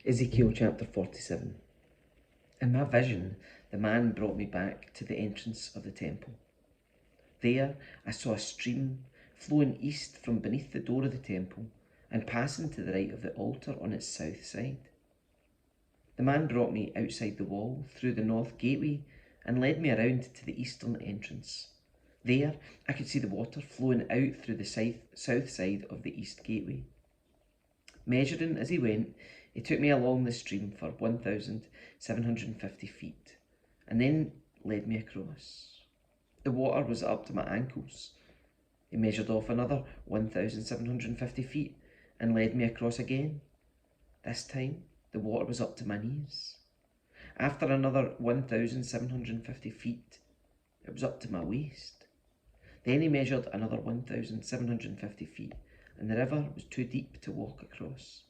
Ezekiel chapter 47. In my vision, the man brought me back to the entrance of the temple. There I saw a stream flowing east from beneath the door of the temple and passing to the right of the altar on its south side. The man brought me outside the wall through the north gateway and led me around to the eastern entrance. There I could see the water flowing out through the south side of the east gateway. Measuring as he went, he took me along the stream for 1,750 feet and then led me across. The water was up to my ankles. He measured off another 1,750 feet and led me across again. This time, the water was up to my knees. After another 1,750 feet, it was up to my waist. Then he measured another 1,750 feet, and the river was too deep to walk across.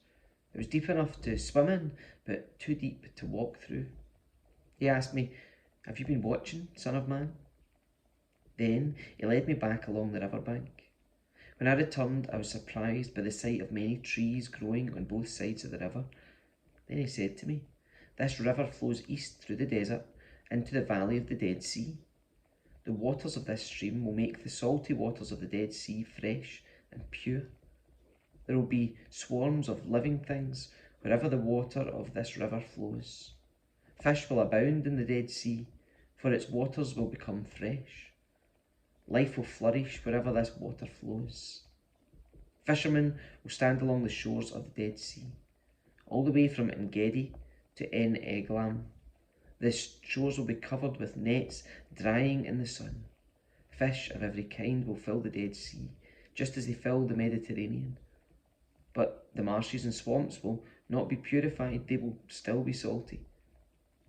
It was deep enough to swim in, but too deep to walk through. He asked me, "Have you been watching, Son of Man?" Then he led me back along the river bank. When I returned, I was surprised by the sight of many trees growing on both sides of the river. Then he said to me, "This river flows east through the desert into the valley of the Dead Sea. The waters of this stream will make the salty waters of the Dead Sea fresh and pure. There will be swarms of living things wherever the water of this river flows. Fish will abound in the Dead Sea, for its waters will become fresh. Life will flourish wherever this water flows. Fishermen will stand along the shores of the Dead Sea, all the way from En-gedi to En-eglam. The shores will be covered with nets drying in the sun. Fish of every kind will fill the Dead Sea, just as they fill the Mediterranean. But the marshes and swamps will not be purified, they will still be salty.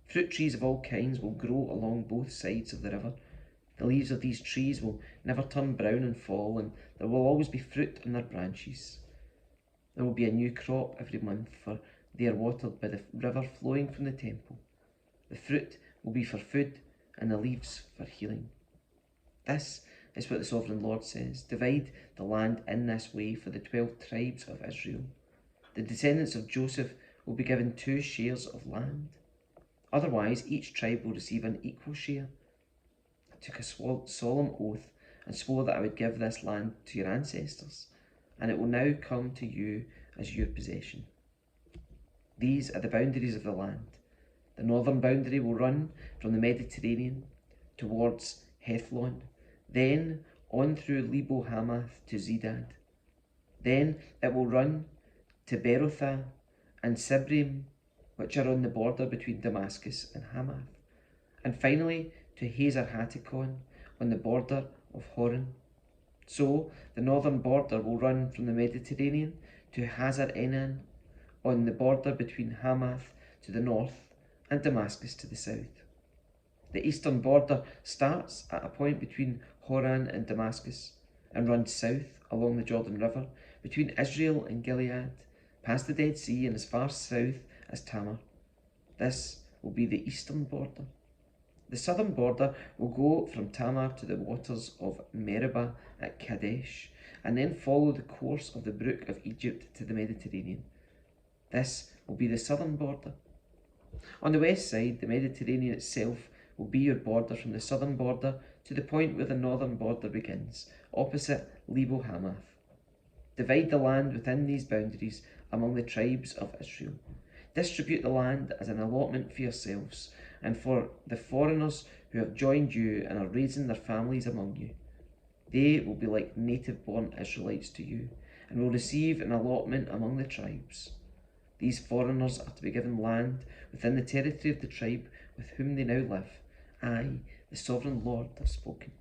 Fruit trees of all kinds will grow along both sides of the river. The leaves of these trees will never turn brown and fall, and there will always be fruit on their branches. There will be a new crop every month, for they are watered by the river flowing from the temple. The fruit will be for food, and the leaves for healing. This is what the Sovereign Lord says: divide the land in this way for the 12 tribes of Israel. The descendants of Joseph will be given 2 shares of land. Otherwise, each tribe will receive an equal share. I took a solemn oath and swore that I would give this land to your ancestors, and it will now come to you as your possession. These are the boundaries of the land. The northern boundary will run from the Mediterranean towards Hethlon, then on through Lebo Hamath to Zedad. Then it will run to Berothah and Sibrim, which are on the border between Damascus and Hamath, and finally to Hazar Hattikon on the border of Horon. So the northern border will run from the Mediterranean to Hazar Enan on the border between Hamath to the north and Damascus to the south. The eastern border starts at a point between Horan and Damascus and runs south along the Jordan River between Israel and Gilead, past the Dead Sea and as far south as Tamar. This will be the eastern border. The southern border will go from Tamar to the waters of Meribah at Kadesh, and then follow the course of the brook of Egypt to the Mediterranean. This will be the southern border. On the west side, the Mediterranean itself will be your border from the southern border to the point where the northern border begins, opposite Lebo Hamath. Divide the land within these boundaries among the tribes of Israel. Distribute the land as an allotment for yourselves and for the foreigners who have joined you and are raising their families among you. They will be like native-born Israelites to you and will receive an allotment among the tribes. These foreigners are to be given land within the territory of the tribe with whom they now live. I, the Sovereign Lord, have spoken.